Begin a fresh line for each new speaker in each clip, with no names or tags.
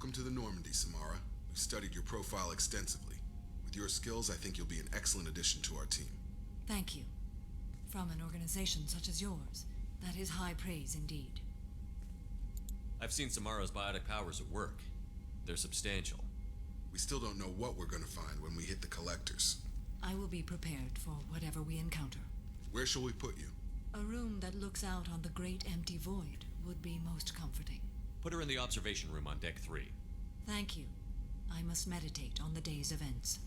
Welcome to the Normandy, Samara. We've studied your profile extensively. With your skills, I think you'll be an excellent addition to our team.
Thank you. From an organization such as yours, that is high praise indeed.
I've seen Samara's biotic powers at work. They're substantial.
We still don't know what we're gonna find when we hit the collectors.
I will be prepared for whatever we encounter.
Where shall we put you?
A room that looks out on the great empty void would be most comforting.
Put her in the observation room on deck 3.
Thank you. I must meditate on the day's events.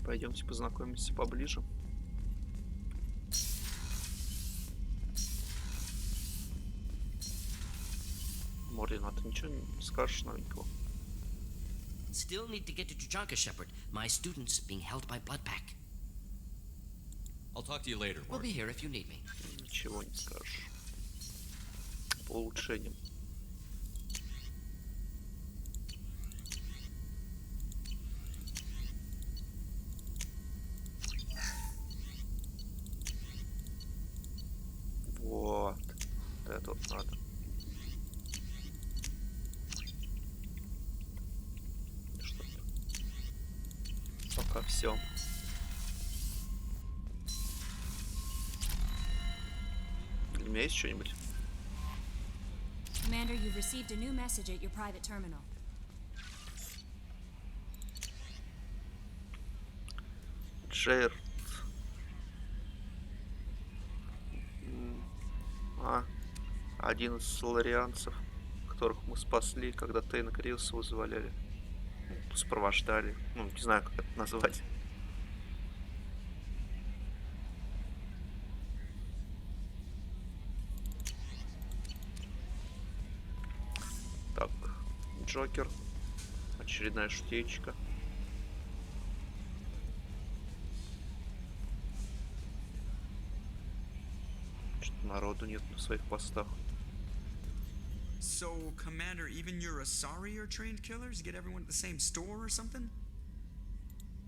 Пойдемте познакомимся поближе. Морин, а ты ничего не скажешь новенького?
Still need to get to Tuchanka, Shepard. My student's being held by Bloodpack.
I'll talk to you later,
We'll
Mark.
be here if you need me.
Ничего не скажешь. По улучшениям. Вот. Вот это вот надо. Что-то. Пока все. Для меня есть что-нибудь?
Commander, you've received a new message at your private terminal.
Джейр. Один из соларианцев, которых мы спасли, когда Тейна Криуса вызволяли. Сопровождали. Ну, не знаю, как это назвать. Так, Джокер. Очередная шутечка. Что-то народу нет на своих постах.
So, Commander, even your Asari are trained killers? Get everyone at the same store or something?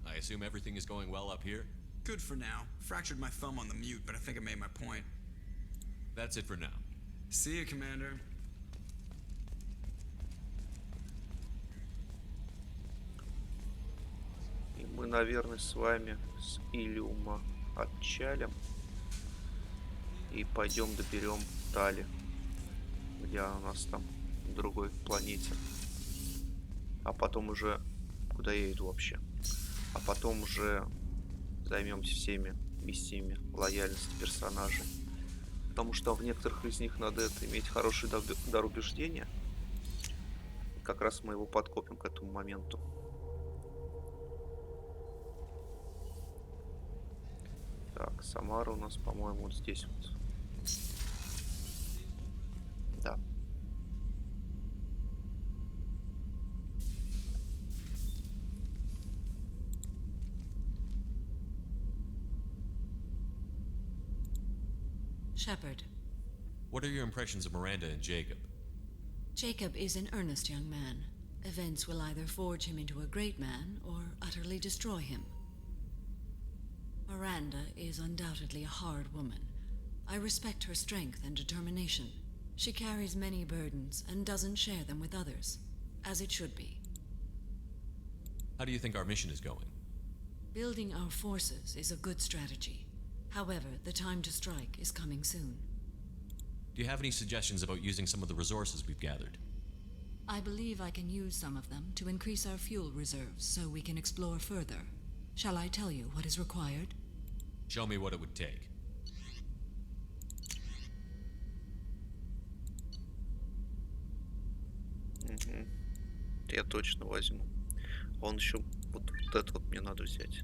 I assume everything is going well up here?
Good for now. Fractured my thumb on the mute, but I think I made my point.
That's it for now.
See you, Commander.
И мы, наверное, с вами с Илиума отчалим. И пойдем доберем Тали. Где она у нас там? На другой планете. А потом уже... Куда я иду вообще? А потом уже займемся всеми миссиями лояльности персонажей. Потому что в некоторых из них надо иметь хороший дар убеждения. И как раз мы его подкопим к этому моменту. Так, Самара у нас, по-моему, вот здесь вот. Да.
Shepard.
What are your impressions of Miranda and Jacob?
Jacob is an earnest young man. Events will either forge him into a great man or utterly destroy him. Miranda is undoubtedly a hard woman. I respect her strength and determination. She carries many burdens and doesn't share them with others, as it should be.
How do you think our mission is going?
Building our forces is a good strategy. However, the time to strike is coming soon.
Do you have any suggestions about using some of the resources we've gathered?
I believe I can use some of them to increase our fuel reserves so we can explore further. Shall I tell you what is required?
Show me what it would take.
Угу. Я точно возьму. Он еще вот это вот мне надо взять.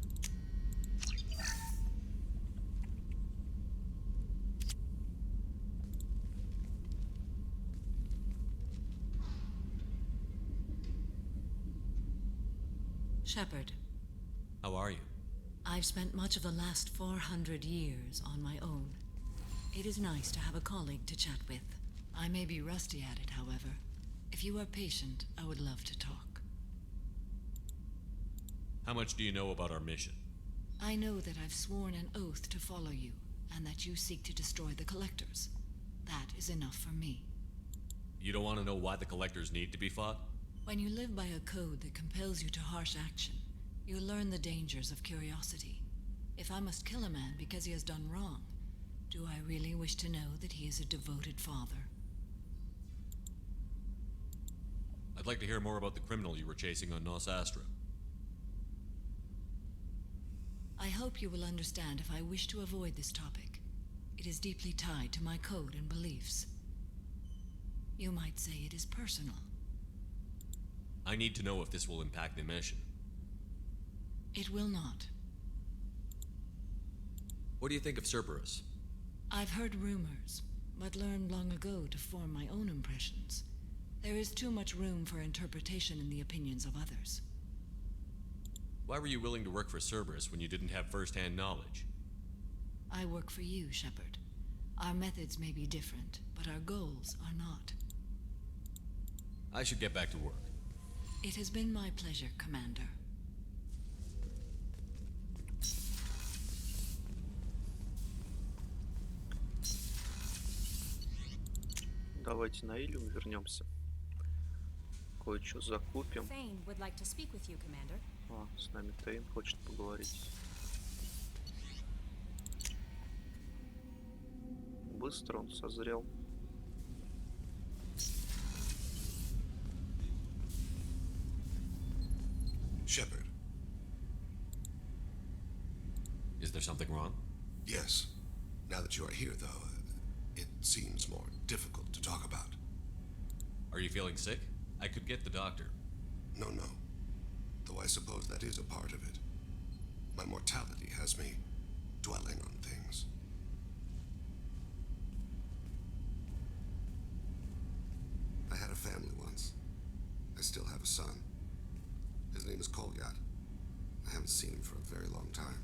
Shepard.
How are you?
I've spent much of the last 400 years on my own. It is nice to have a colleague to chat with. I may be rusty at it, however. If you are patient, I would love to talk.
How much do you know about our mission?
I know that I've sworn an oath to follow you, and that you seek to destroy the Collectors. That is enough for me.
You don't want to know why the Collectors need to be fought?
When you live by a code that compels you to harsh action, you learn the dangers of curiosity. If I must kill a man because he has done wrong, do I really wish to know that he is a devoted father?
I'd like to hear more about the criminal you were chasing on Nos Astra.
I hope you will understand if I wish to avoid this topic. It is deeply tied to my code and beliefs. You might say it is personal.
I need to know if this will impact the mission.
It will not.
What do you think of Cerberus?
I've heard rumors, but learned long ago to form my own impressions. There is too much room for interpretation in the opinions of others.
Why were you willing to work for Cerberus when you didn't have first-hand knowledge?
I work for you, Shepard. Our methods may be different, but our goals are not.
I should get back to work.
It has been my pleasure, Commander.
Давайте на Илиум вернемся. Кое-что закупим.
Thane would like to speak with you, Commander.
А, с нами Тейн хочет поговорить. Быстро он созрел.
Shepard.
Is there something wrong?
Yes. Now that you are here, though, it seems more difficult to talk about.
Are you feeling sick? I could get the doctor.
No. Though I suppose that is a part of it. My mortality has me dwelling on things. I had a family once. I still have a son. His name is Kolyat. I haven't seen him for a very long time.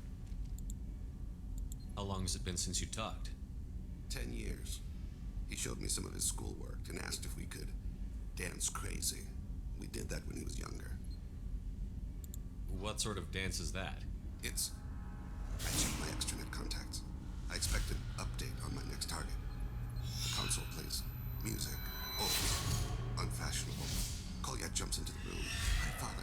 How long has it been since you talked?
10 years. He showed me some of his schoolwork and asked if we could dance crazy. We did that when he was younger.
What sort of dance is that?
It's... I checked my extranet contacts. I expect an update on my next target. The console plays music. Old. Unfashionable. Kolyat jumps into the room. My father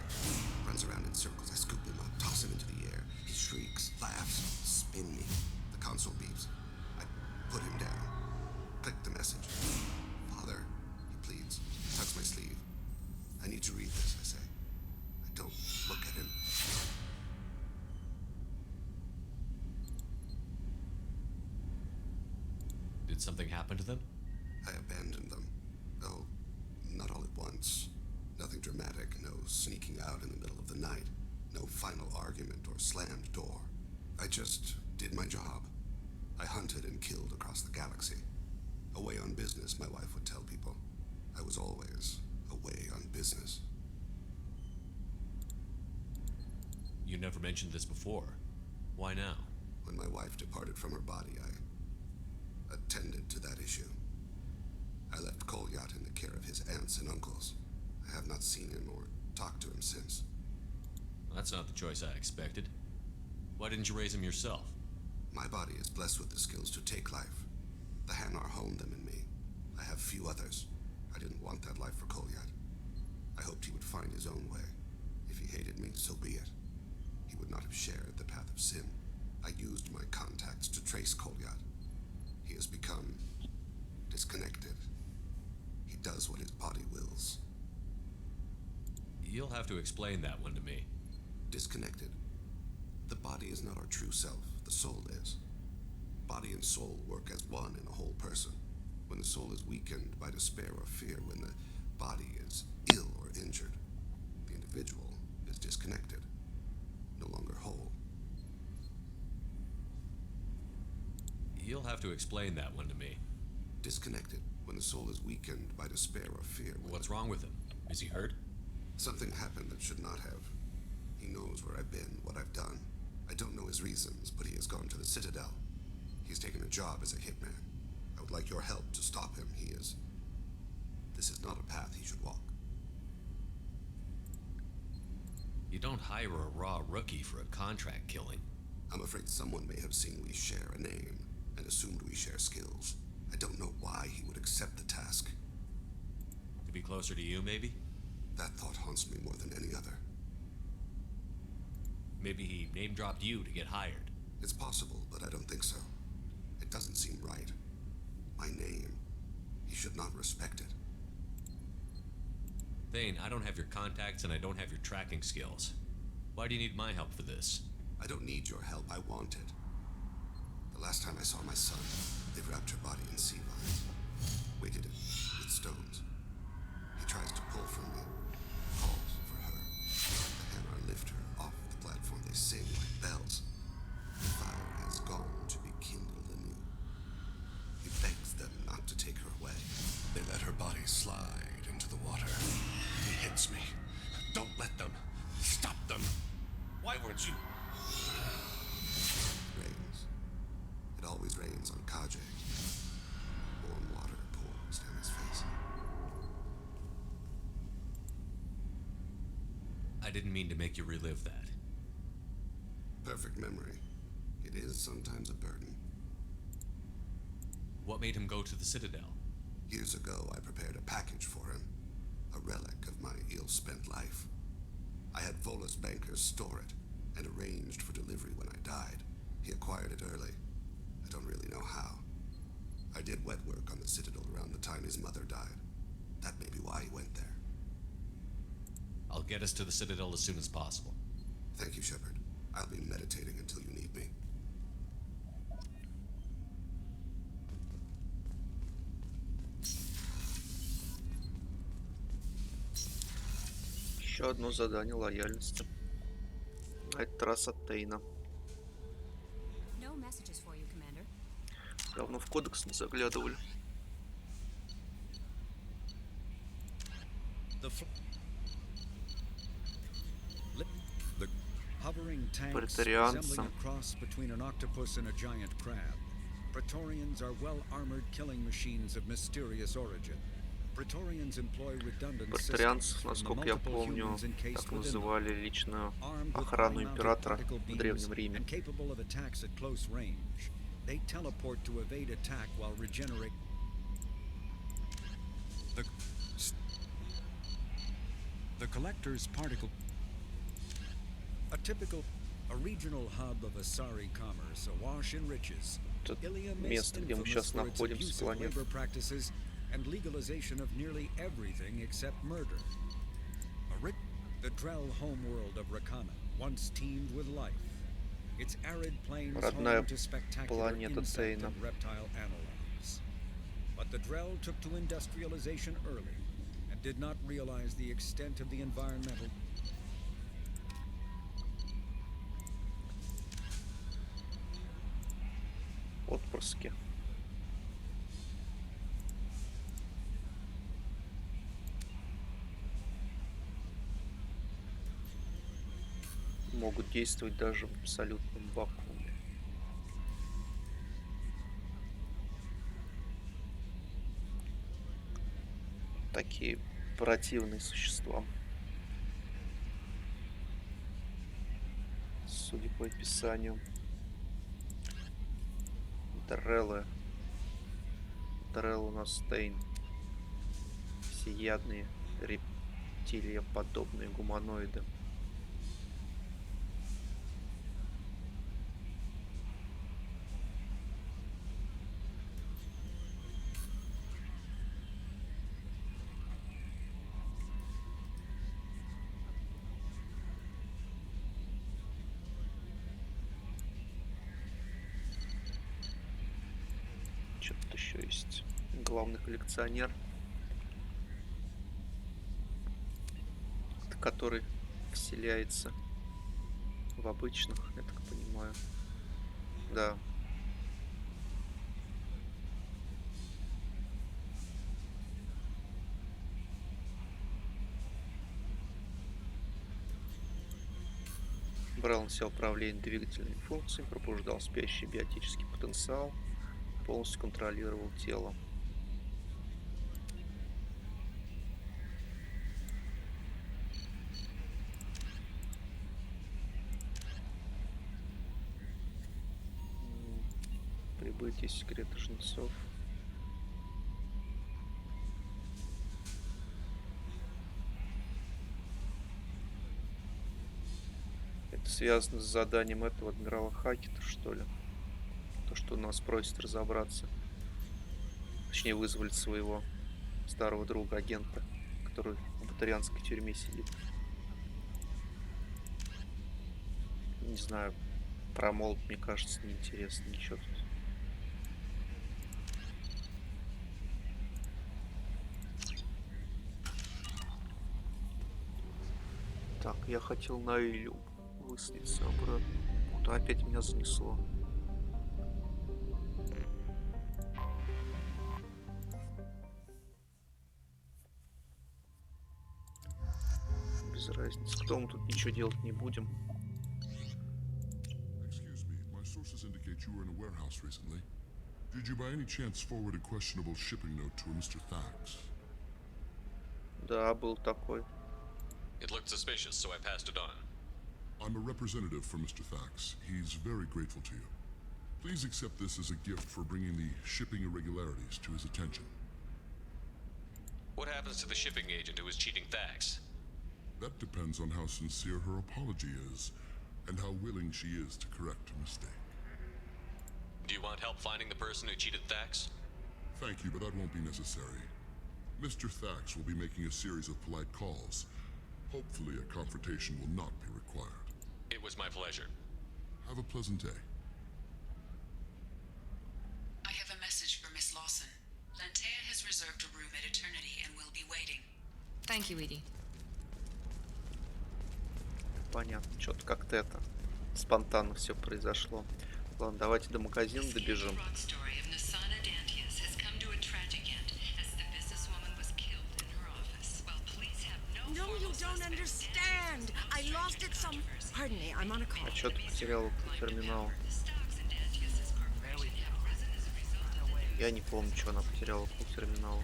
runs around in circles. I scoop him up, toss him into the air. He shrieks, laughs, spin me. The console beeps. I put him down. Click the message. Father, he pleads. Tucks my sleeve. I need to read this, I say. I don't look at him.
Did something happen to them?
I abandoned them. Oh, not all at once. Nothing dramatic, no sneaking out in the middle of the night, no final argument or slammed door. I just did my job. I hunted and killed across the galaxy. Away on business, my wife would tell people. I was always away on business.
You never mentioned this before. Why now?
When my wife departed from her body, I attended to that issue. I left Kolyat in the care of his aunts and uncles. I have not seen him or talked to him since.
That's not the choice I expected. Why didn't you raise him yourself?
My body is blessed with the skills to take life. The Hanar honed them in me. I have few others. I didn't want that life for Kolyat. I hoped he would find his own way. If he hated me, so be it. He would not have shared the path of sin. I used my contacts to trace Kolyat. He has become disconnected. He does what his body wills.
You'll have to explain that one to me.
Disconnected. The body is not our true self. The soul is. Body and soul work as one in a whole person. When the soul is weakened by despair or fear, when the body is ill or injured, the individual is disconnected, no longer whole.
You'll have to explain that one to me.
Disconnected when the soul is weakened by despair or fear.
What's wrong with him? Is he hurt?
Something happened that should not have. He knows where I've been, what I've done. I don't know his reasons, but he has gone to the Citadel. He's taken a job as a hitman. I would like your help to stop him. This is not a path he should walk.
You don't hire a raw rookie for a contract killing.
I'm afraid someone may have seen we share a name and assumed we share skills. I don't know why he would accept the task.
To be closer to you, maybe?
That thought haunts me more than any other.
Maybe he name-dropped you to get hired.
It's possible, but I don't think so. It doesn't seem right. My name. He should not respect it.
Thane, I don't have your contacts and I don't have your tracking skills. Why do you need my help for this?
I don't need your help. I want it. The last time I saw my son, they wrapped her body in sea vines, weighted it with stones. He tries to pull from me, calls for her. The hammer lift her off the platform. They sing like bells. The fire has gone to be kindled anew. He begs them not to take her away. They let her body slide into the water. He hits me. Don't let them. Stop them. Why weren't you? Rains. It always rains on Kaje. Warm water pours down his face.
I didn't mean to make you relive that.
Perfect memory. It is sometimes a burden.
What made him go to the Citadel?
Years ago, I prepared a package for him. A relic of my ill-spent life. I had Volus bankers store it and arranged for delivery when I died. He acquired it early. I don't really know how. I did wet work on the Citadel around the time his mother died. That may be why he went there.
I'll get us to the Citadel as soon as possible.
Thank you, Shepard. I'll be meditating until you need me.
Еще одно задание лояльности. На этот раз от Тейна.
No messages for you, Commander.
Давно в кодекс не заглядывали.
The hovering tanks
Praetorians.
resembling a cross between an octopus and a giant crab. Praetorians are well-armored killing machines of mysterious origin. Praetorians employ redundant
Претарианцев,
systems from the
насколько я
multiple
помню,
humans encased
так
within them,
называли личную
armed with
охрану
high-mounted
императора
particle
в
beams
Древнем Риме.
and capable of attacks at close range. They teleport to evade attack while regenerate. The collector's particle. A regional hub of Asari commerce, awash in riches.
Тут
Ilium is
место, где мы
infamous
сейчас
for its
находимся,
abusive
планета.
labor practices and legalization of nearly everything except murder. The Drell homeworld of Rakana once teemed with life. Its arid plains
Родная
home to spectacular
планета
insect
Тейна.
and reptile analogs. But the Drell took to industrialization early and did not realize the extent of the environmental.
Отпрыски. Могут действовать даже в абсолютном вакууме. Такие противные существа. Судя по описанию. Дреллы. Дрелл у нас Тейн. Всеядные рептилиоподобные гуманоиды. Что-то еще есть. Главный коллекционер, который вселяется в обычных, я так понимаю. Да. Брал на себя управление двигательными функциями, пробуждал спящий биотический потенциал, полностью контролировал тело. События секреты жнецов. Это связано с заданием этого адмирала Хакета, что ли? То, что нас просит разобраться. Точнее, вызвали своего старого друга, агента, который в батарианской тюрьме сидит. Не знаю, про молот, мне кажется, неинтересно ничего тут. Так, я хотел на Илью выслиться обратно. Вот опять меня занесло. Без разницы. Кто мы тут ничего делать не будем.
Excuse me, my sources indicate you were in a warehouse recently. Did you by any chance forward a questionable shipping note to a Mr. Thax?
Да, был такой.
It looked suspicious, so I passed it on.
I'm a representative for Mr. Thax. He's very grateful to you. Please accept this as a gift for bringing the shipping irregularities to his attention.
What happens to the shipping agent who was cheating Thax?
That depends on how sincere her apology is, and how willing she is to correct a mistake.
Do you want help finding the person who cheated Thax?
Thank you, but that won't be necessary. Mr. Thax will be making a series of polite calls. Hopefully a confrontation will not be required.
It was my pleasure.
Have a pleasant day.
I have a message for Miss Lawson. Lantea has reserved a room at Eternity and will be waiting.
Thank you, Edie.
Понятно. Что-то как-то это спонтанно все произошло. Ладно, давайте до магазина добежим.
No, you don't understand. I lost it some. Pardon me, I'm on a call.
А что ты потерял терминал? Я не помню, что она потеряла по терминалу.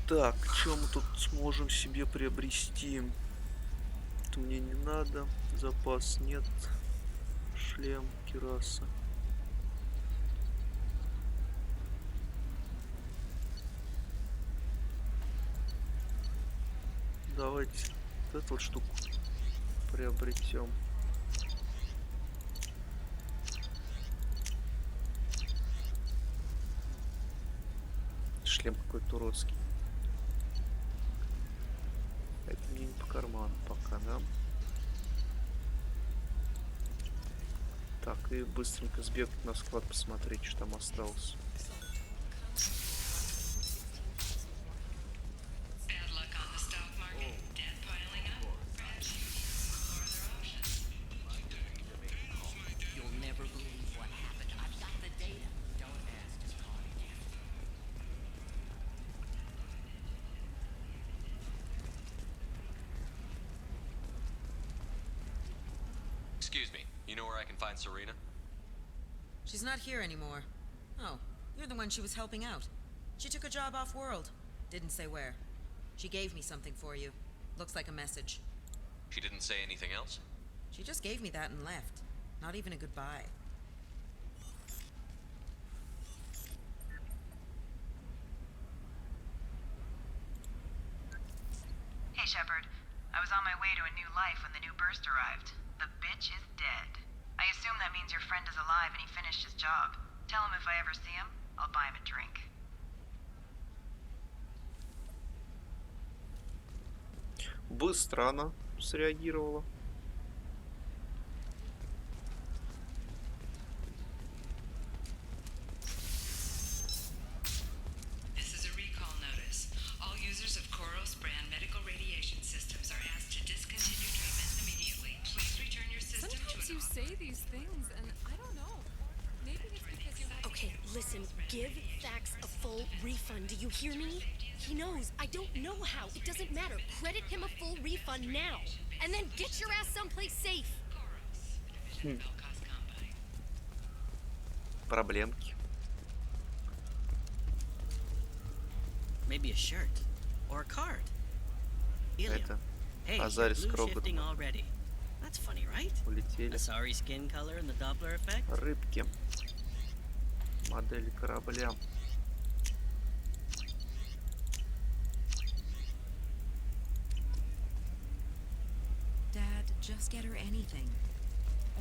Так, что мы тут сможем себе приобрести? Это мне не надо. Запас нет. Шлем, кираса. Давайте вот эту вот штуку приобретем. Шлем какой-то уродский. Это мне не по карману пока, да? Так, и быстренько сбегать на склад, посмотреть, что там осталось.
Excuse me, you know where I can find Serena?
She's not here anymore. Oh, you're the one she was helping out. She took a job off-world. Didn't say where. She gave me something for you. Looks like a message.
She didn't say anything else?
She just gave me that and left. Not even a goodbye.
Hey, Shepard. I was on my way to a new life when the new burst arrived. The bitch is dead. I assume that means your friend is alive and he finished his job. Tell him if I ever see him, I'll buy him a drink.
Быстро она среагировала.
This is a recall notice. All users of Koros brand medical radiation systems are asked to discontinue treatment immediately. Please return your system
Sometimes
to
you say these things, and I don't know. Maybe it's because you.
Okay, listen, give Thax a full refund. Do you hear me? He knows. I don't know how. It doesn't matter. Credit him a full refund now. And then get your ass someplace safe.
Проблемки.
Maybe a shirt or a card. Ilya,
Это
hey,
Азарис
blue
Кроган.
shifting already. That's funny, right?
Улетели.
A sorry skin color and the Doppler effect.
Рыбки. Модель корабля.
Dad, just get her anything.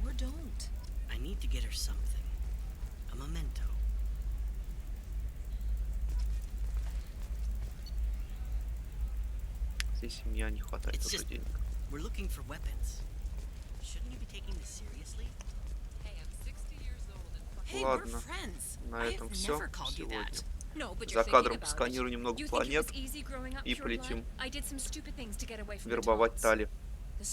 Or don't.
I need to get her something. A memento.
Здесь у меня не хватает
It's
уже
just
денег.
we're looking for weapons. Shouldn't you be taking this seriously?
Hey, I'm 60 years old and
Hey,
Ладно,
we're friends.
на
I
этом
have
все
never called you
сегодня.
that.
No, but
За
you're thinking
кадром
about it.
сканирую немного
You think it
планет
was easy growing up
и
pure blood?
полетим
I did some stupid things to get away from the
вербовать
Taunts.
Тали.
The